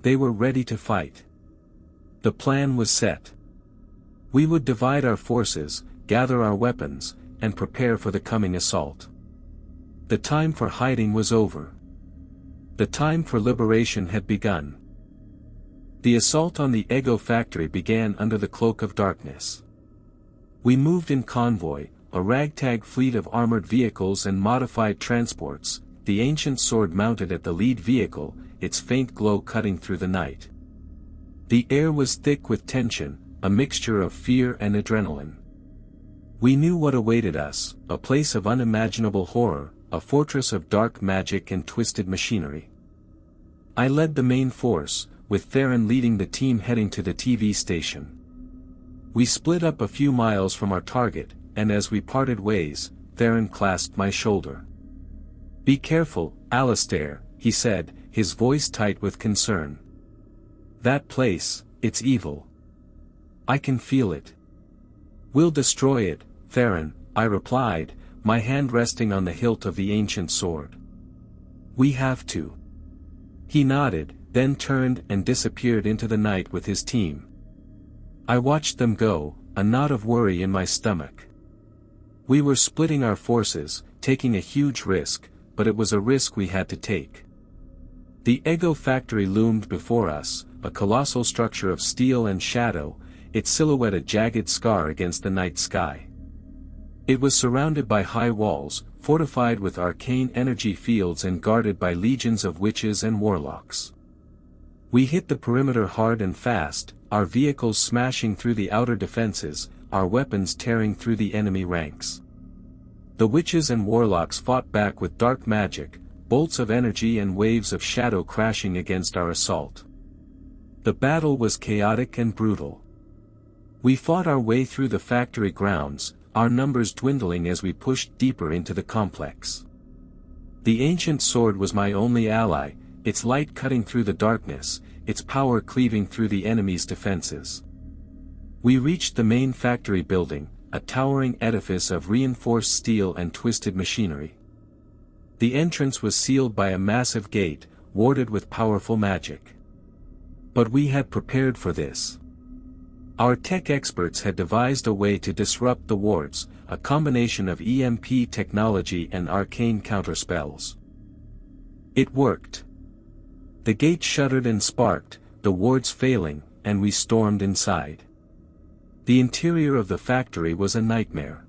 They were ready to fight. The plan was set. We would divide our forces, gather our weapons, and prepare for the coming assault. The time for hiding was over. The time for liberation had begun. The assault on the Ego Factory began under the cloak of darkness. We moved in convoy, a ragtag fleet of armored vehicles and modified transports, the ancient sword mounted at the lead vehicle, its faint glow cutting through the night. The air was thick with tension, a mixture of fear and adrenaline. We knew what awaited us, a place of unimaginable horror, a fortress of dark magic and twisted machinery. I led the main force, with Theron leading the team heading to the TV station. We split up a few miles from our target, and as we parted ways, Theron clasped my shoulder. "Be careful, Alistair," he said, his voice tight with concern. "That place, it's evil. I can feel it." "We'll destroy it, Theron," I replied, my hand resting on the hilt of the ancient sword. "We have to." He nodded, then turned and disappeared into the night with his team. I watched them go, a knot of worry in my stomach. We were splitting our forces, taking a huge risk, but it was a risk we had to take. The Ego factory loomed before us, a colossal structure of steel and shadow, its silhouette a jagged scar against the night sky. It was surrounded by high walls, fortified with arcane energy fields and guarded by legions of witches and warlocks. We hit the perimeter hard and fast, our vehicles smashing through the outer defenses, our weapons tearing through the enemy ranks. The witches and warlocks fought back with dark magic, bolts of energy and waves of shadow crashing against our assault. The battle was chaotic and brutal. We fought our way through the factory grounds, our numbers dwindling as we pushed deeper into the complex. The ancient sword was my only ally, its light cutting through the darkness, its power cleaving through the enemy's defenses. We reached the main factory building, a towering edifice of reinforced steel and twisted machinery. The entrance was sealed by a massive gate, warded with powerful magic. But we had prepared for this. Our tech experts had devised a way to disrupt the wards, a combination of EMP technology and arcane counterspells. It worked. The gate shuddered and sparked, the wards failing, and we stormed inside. The interior of the factory was a nightmare.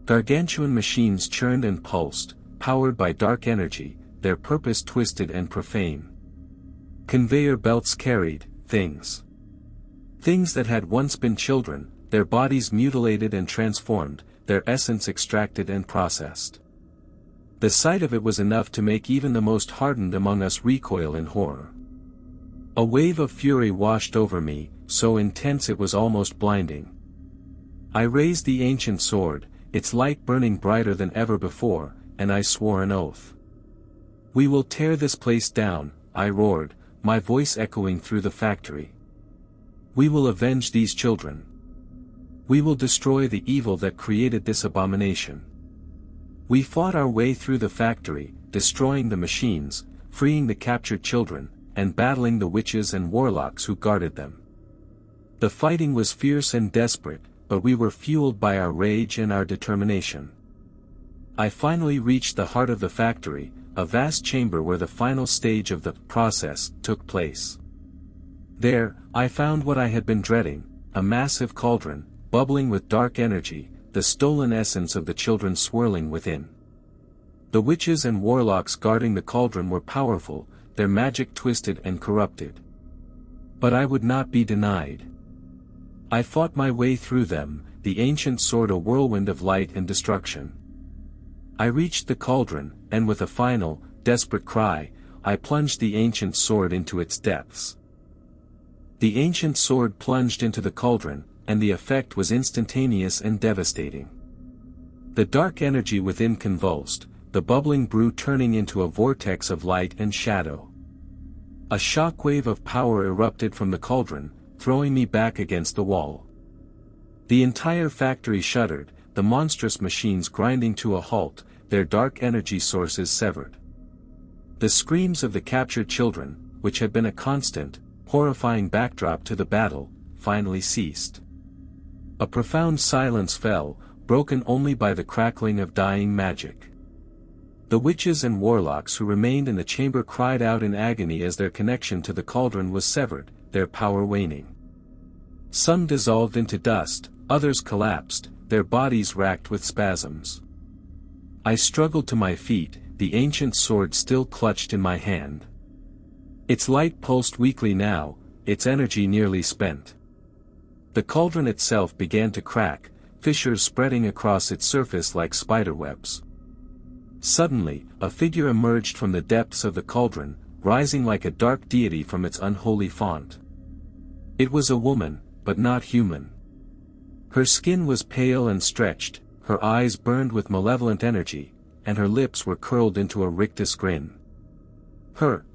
Gargantuan machines churned and pulsed, powered by dark energy, their purpose twisted and profane. Conveyor belts carried things. Things that had once been children, their bodies mutilated and transformed, their essence extracted and processed. The sight of it was enough to make even the most hardened among us recoil in horror. A wave of fury washed over me, so intense it was almost blinding. I raised the ancient sword, its light burning brighter than ever before, and I swore an oath. "We will tear this place down," I roared, my voice echoing through the factory. "We will avenge these children. We will destroy the evil that created this abomination." We fought our way through the factory, destroying the machines, freeing the captured children, and battling the witches and warlocks who guarded them. The fighting was fierce and desperate, but we were fueled by our rage and our determination. I finally reached the heart of the factory, a vast chamber where the final stage of the process took place. There, I found what I had been dreading, a massive cauldron, bubbling with dark energy, the stolen essence of the children swirling within. The witches and warlocks guarding the cauldron were powerful, their magic twisted and corrupted. But I would not be denied. I fought my way through them, the ancient sword a whirlwind of light and destruction. I reached the cauldron, and with a final, desperate cry, I plunged the ancient sword into its depths. The ancient sword plunged into the cauldron, and the effect was instantaneous and devastating. The dark energy within convulsed, the bubbling brew turning into a vortex of light and shadow. A shockwave of power erupted from the cauldron, throwing me back against the wall. The entire factory shuddered, the monstrous machines grinding to a halt, their dark energy sources severed. The screams of the captured children, which had been a constant, horrifying backdrop to the battle, finally ceased. A profound silence fell, broken only by the crackling of dying magic. The witches and warlocks who remained in the chamber cried out in agony as their connection to the cauldron was severed, their power waning. Some dissolved into dust, others collapsed, their bodies racked with spasms. I struggled to my feet, the ancient sword still clutched in my hand. Its light pulsed weakly now, its energy nearly spent. The cauldron itself began to crack, fissures spreading across its surface like spiderwebs. Suddenly, a figure emerged from the depths of the cauldron, rising like a dark deity from its unholy font. It was a woman, but not human. Her skin was pale and stretched, her eyes burned with malevolent energy, and her lips were curled into a rictus grin.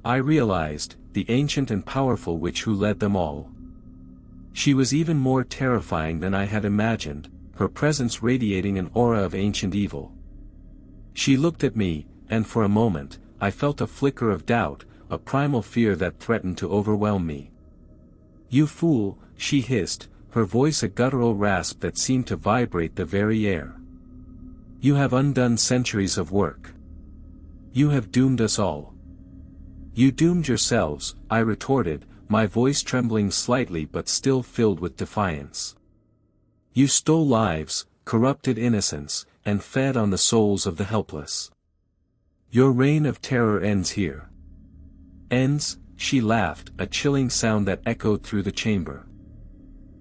I realized, the ancient and powerful witch who led them all. She was even more terrifying than I had imagined, her presence radiating an aura of ancient evil. She looked at me, and for a moment, I felt a flicker of doubt, a primal fear that threatened to overwhelm me. "You fool," she hissed, her voice a guttural rasp that seemed to vibrate the very air. "You have undone centuries of work. You have doomed us all." "You doomed yourselves," I retorted, my voice trembling slightly but still filled with defiance. "You stole lives, corrupted innocence, and fed on the souls of the helpless. Your reign of terror ends here." "Ends?" she laughed, a chilling sound that echoed through the chamber.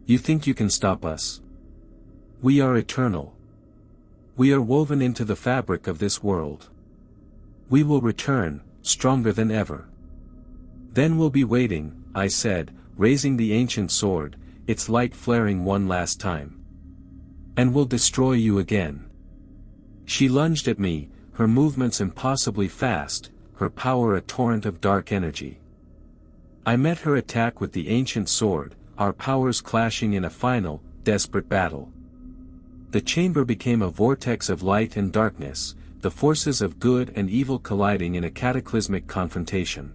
"You think you can stop us? We are eternal. We are woven into the fabric of this world. We will return, stronger than ever." "Then we'll be waiting," I said, raising the ancient sword, its light flaring one last time. "And we'll destroy you again." She lunged at me, her movements impossibly fast, her power a torrent of dark energy. I met her attack with the ancient sword, our powers clashing in a final, desperate battle. The chamber became a vortex of light and darkness, the forces of good and evil colliding in a cataclysmic confrontation.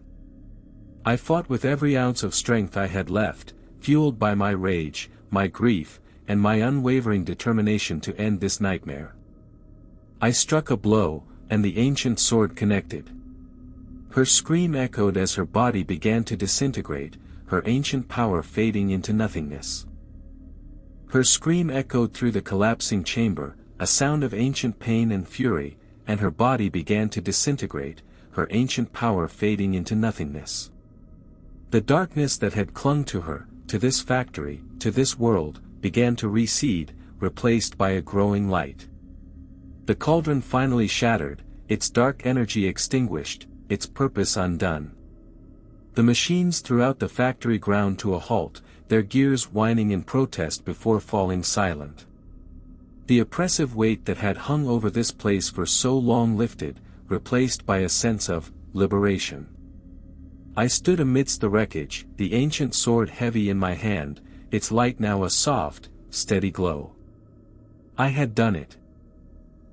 I fought with every ounce of strength I had left, fueled by my rage, my grief, and my unwavering determination to end this nightmare. I struck a blow, and the ancient sword connected. Her scream echoed as her body began to disintegrate, her ancient power fading into nothingness. Her scream echoed through the collapsing chamber, a sound of ancient pain and fury, and her body began to disintegrate, her ancient power fading into nothingness. The darkness that had clung to her, to this factory, to this world, began to recede, replaced by a growing light. The cauldron finally shattered, its dark energy extinguished, its purpose undone. The machines throughout the factory ground to a halt, their gears whining in protest before falling silent. The oppressive weight that had hung over this place for so long lifted, replaced by a sense of liberation. I stood amidst the wreckage, the ancient sword heavy in my hand, its light now a soft, steady glow. I had done it.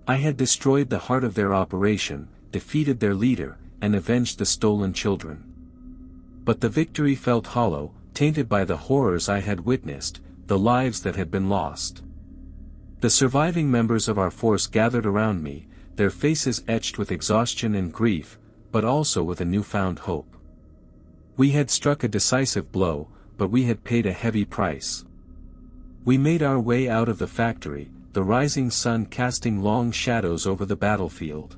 I had destroyed the heart of their operation, defeated their leader, and avenged the stolen children. But the victory felt hollow, tainted by the horrors I had witnessed, the lives that had been lost. The surviving members of our force gathered around me, their faces etched with exhaustion and grief, but also with a newfound hope. We had struck a decisive blow, but we had paid a heavy price. We made our way out of the factory, the rising sun casting long shadows over the battlefield.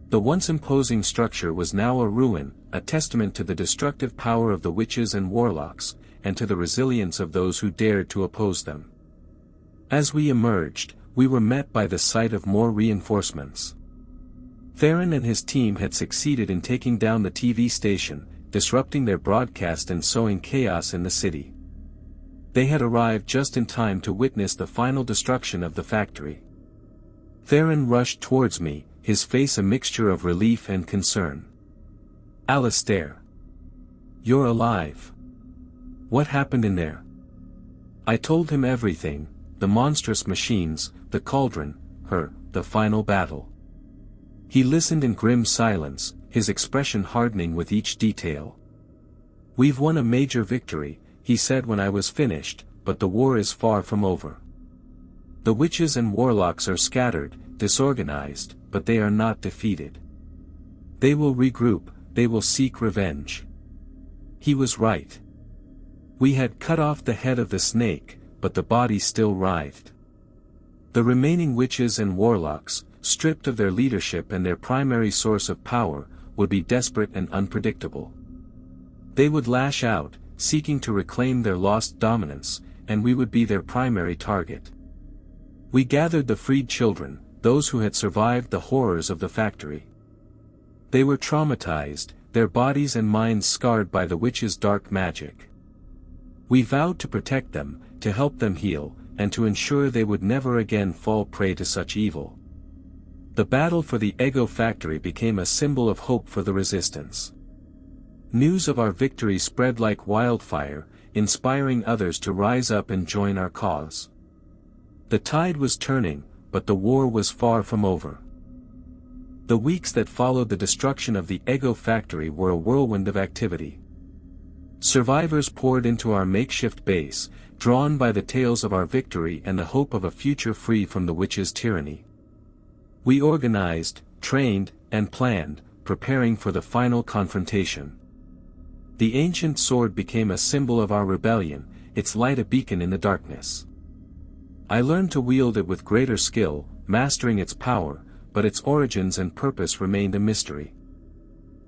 The once imposing structure was now a ruin, a testament to the destructive power of the witches and warlocks, and to the resilience of those who dared to oppose them. As we emerged, we were met by the sight of more reinforcements. Theron and his team had succeeded in taking down the TV station, disrupting their broadcast and sowing chaos in the city. They had arrived just in time to witness the final destruction of the factory. Theron rushed towards me, his face a mixture of relief and concern. "Alistair. You're alive. What happened in there?" I told him everything, the monstrous machines, the cauldron, the final battle. He listened in grim silence, his expression hardening with each detail. "We've won a major victory," he said when I was finished, "but the war is far from over. The witches and warlocks are scattered, disorganized, but they are not defeated. They will regroup, they will seek revenge." He was right. We had cut off the head of the snake, but the body still writhed. The remaining witches and warlocks, stripped of their leadership and their primary source of power, would be desperate and unpredictable. They would lash out, seeking to reclaim their lost dominance, and we would be their primary target. We gathered the freed children, those who had survived the horrors of the factory. They were traumatized, their bodies and minds scarred by the witch's dark magic. We vowed to protect them, to help them heal, and to ensure they would never again fall prey to such evil. The battle for the Ego factory became a symbol of hope for the resistance. News of our victory spread like wildfire, inspiring others to rise up and join our cause. The tide was turning, but the war was far from over. The weeks that followed the destruction of the Ego factory were a whirlwind of activity. Survivors poured into our makeshift base, drawn by the tales of our victory and the hope of a future free from the witch's tyranny. We organized, trained, and planned, preparing for the final confrontation. The ancient sword became a symbol of our rebellion, its light a beacon in the darkness. I learned to wield it with greater skill, mastering its power, but its origins and purpose remained a mystery.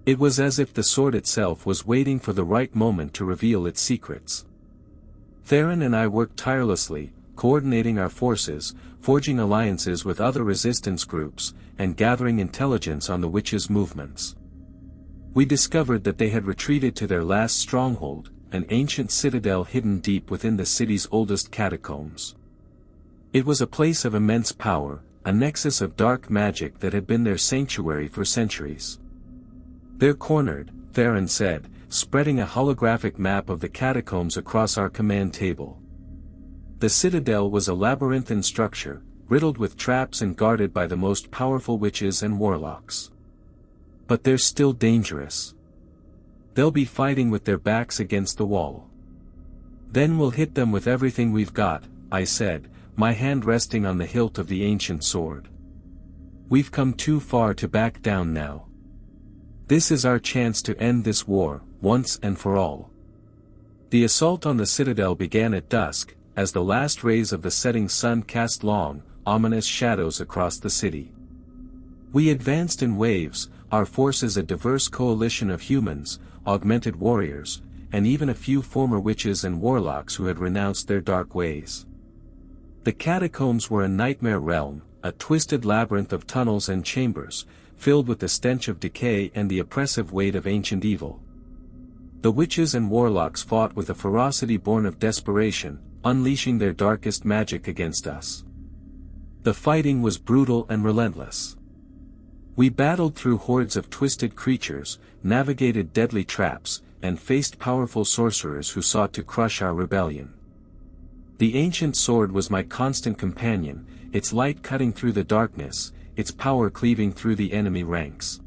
It was as if the sword itself was waiting for the right moment to reveal its secrets. Theron and I worked tirelessly, coordinating our forces, forging alliances with other resistance groups, and gathering intelligence on the witches' movements. We discovered that they had retreated to their last stronghold, an ancient citadel hidden deep within the city's oldest catacombs. It was a place of immense power, a nexus of dark magic that had been their sanctuary for centuries. "They're cornered," Theron said, spreading a holographic map of the catacombs across our command table. The citadel was a labyrinthine structure, riddled with traps and guarded by the most powerful witches and warlocks. But they're still dangerous. They'll be fighting with their backs against the wall. "Then we'll hit them with everything we've got," I said, my hand resting on the hilt of the ancient sword. "We've come too far to back down now. This is our chance to end this war, once and for all." The assault on the citadel began at dusk, as the last rays of the setting sun cast long, ominous shadows across the city. We advanced in waves, our forces a diverse coalition of humans, augmented warriors, and even a few former witches and warlocks who had renounced their dark ways. The catacombs were a nightmare realm, a twisted labyrinth of tunnels and chambers, filled with the stench of decay and the oppressive weight of ancient evil. The witches and warlocks fought with a ferocity born of desperation, unleashing their darkest magic against us. The fighting was brutal and relentless. We battled through hordes of twisted creatures, navigated deadly traps, and faced powerful sorcerers who sought to crush our rebellion. The ancient sword was my constant companion, its light cutting through the darkness, its power cleaving through the enemy ranks.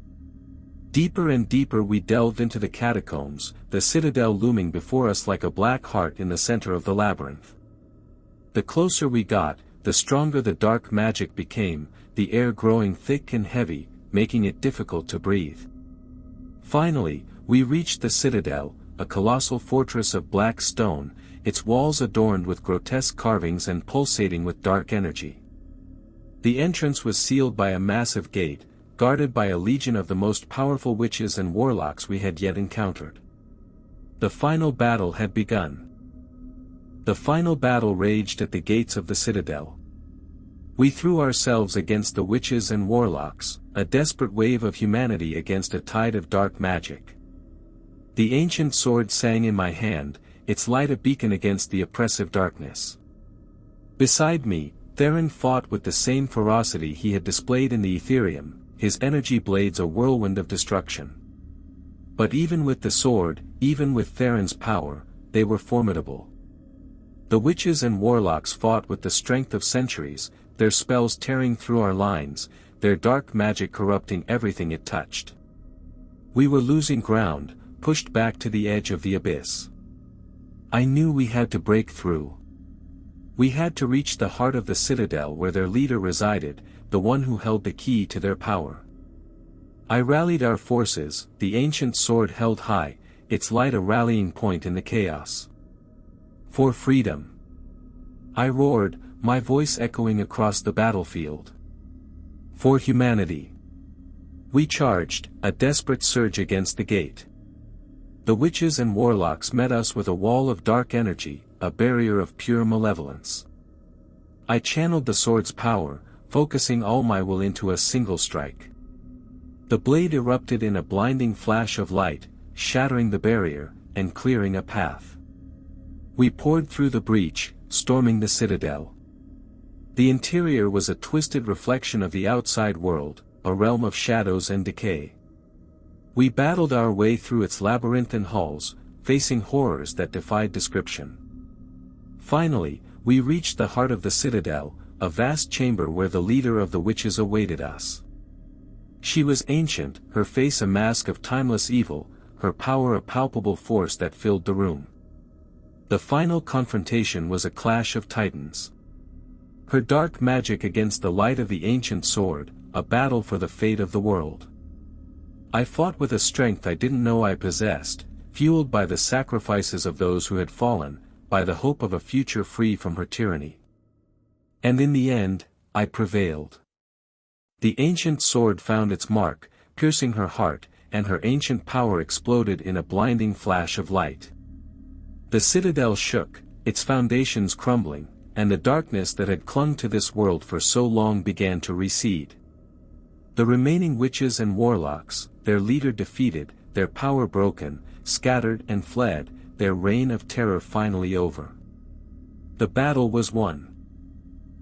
Deeper and deeper we delved into the catacombs, the citadel looming before us like a black heart in the center of the labyrinth. The closer we got, the stronger the dark magic became, the air growing thick and heavy, making it difficult to breathe. Finally, we reached the citadel, a colossal fortress of black stone, its walls adorned with grotesque carvings and pulsating with dark energy. The entrance was sealed by a massive gate, guarded by a legion of the most powerful witches and warlocks we had yet encountered. The final battle had begun. The final battle raged at the gates of the citadel. We threw ourselves against the witches and warlocks, a desperate wave of humanity against a tide of dark magic. The ancient sword sang in my hand, its light a beacon against the oppressive darkness. Beside me, Theron fought with the same ferocity he had displayed in the Ethereum, his energy blades a whirlwind of destruction. But even with the sword, even with Theron's power, they were formidable. The witches and warlocks fought with the strength of centuries, their spells tearing through our lines, their dark magic corrupting everything it touched. We were losing ground, pushed back to the edge of the abyss. I knew we had to break through. We had to reach the heart of the citadel where their leader resided, the one who held the key to their power. I rallied our forces, the ancient sword held high, its light a rallying point in the chaos. For freedom! I roared, my voice echoing across the battlefield. For humanity! We charged, a desperate surge against the gate. The witches and warlocks met us with a wall of dark energy, a barrier of pure malevolence. I channeled the sword's power, focusing all my will into a single strike. The blade erupted in a blinding flash of light, shattering the barrier, and clearing a path. We poured through the breach, storming the citadel. The interior was a twisted reflection of the outside world, a realm of shadows and decay. We battled our way through its labyrinthine halls, facing horrors that defied description. Finally, we reached the heart of the citadel, a vast chamber where the leader of the witches awaited us. She was ancient, her face a mask of timeless evil, her power a palpable force that filled the room. The final confrontation was a clash of titans. Her dark magic against the light of the ancient sword, a battle for the fate of the world. I fought with a strength I didn't know I possessed, fueled by the sacrifices of those who had fallen, by the hope of a future free from her tyranny. And in the end, I prevailed. The ancient sword found its mark, piercing her heart, and her ancient power exploded in a blinding flash of light. The citadel shook, its foundations crumbling, and the darkness that had clung to this world for so long began to recede. The remaining witches and warlocks, their leader defeated, their power broken, scattered and fled, their reign of terror finally over. The battle was won.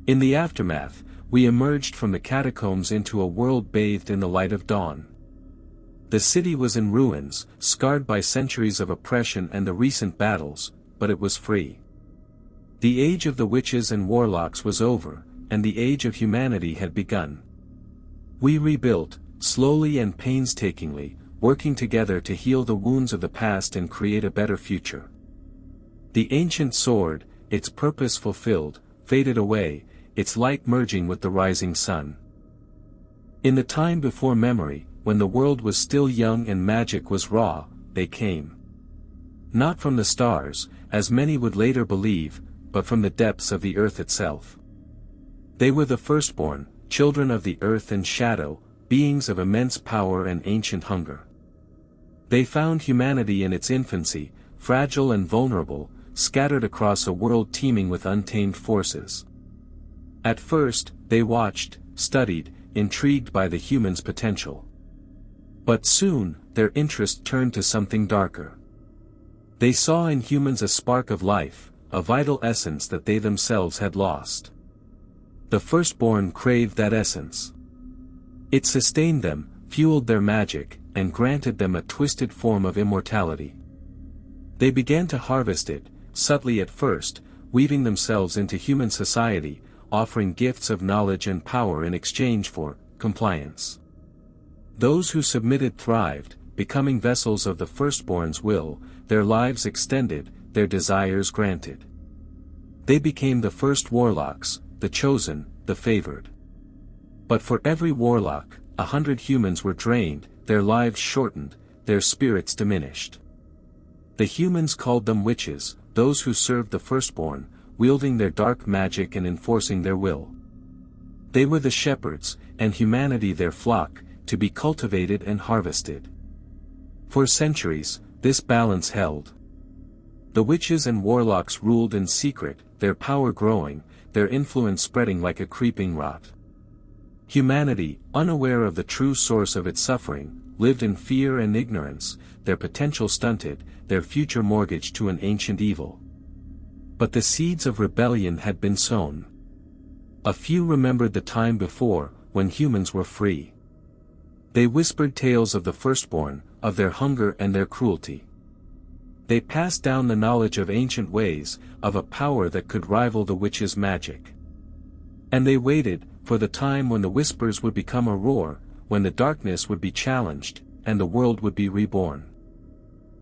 In the aftermath, we emerged from the catacombs into a world bathed in the light of dawn. The city was in ruins, scarred by centuries of oppression and the recent battles, but it was free. The age of the witches and warlocks was over, and the age of humanity had begun. We rebuilt, slowly and painstakingly, working together to heal the wounds of the past and create a better future. The ancient sword, its purpose fulfilled, faded away, its light merging with the rising sun. In the time before memory, when the world was still young and magic was raw, they came. Not from the stars, as many would later believe, but from the depths of the earth itself. They were the firstborn, children of the earth and shadow, beings of immense power and ancient hunger. They found humanity in its infancy, fragile and vulnerable, scattered across a world teeming with untamed forces. At first, they watched, studied, intrigued by the human's potential. But soon, their interest turned to something darker. They saw in humans a spark of life, a vital essence that they themselves had lost. The firstborn craved that essence. It sustained them, fueled their magic, and granted them a twisted form of immortality. They began to harvest it, subtly at first, weaving themselves into human society, offering gifts of knowledge and power in exchange for compliance. Those who submitted thrived, becoming vessels of the firstborn's will, their lives extended, their desires granted. They became the first warlocks, the chosen, the favored. But for every warlock, 100 humans were drained, their lives shortened, their spirits diminished. The humans called them witches, those who served the firstborn, wielding their dark magic and enforcing their will. They were the shepherds, and humanity their flock, to be cultivated and harvested. For centuries, this balance held. The witches and warlocks ruled in secret, their power growing, their influence spreading like a creeping rot. Humanity, unaware of the true source of its suffering, lived in fear and ignorance, their potential stunted, their future mortgaged to an ancient evil. But the seeds of rebellion had been sown. A few remembered the time before, when humans were free. They whispered tales of the firstborn, of their hunger and their cruelty. They passed down the knowledge of ancient ways, of a power that could rival the witch's magic. And they waited, for the time when the whispers would become a roar, when the darkness would be challenged, and the world would be reborn.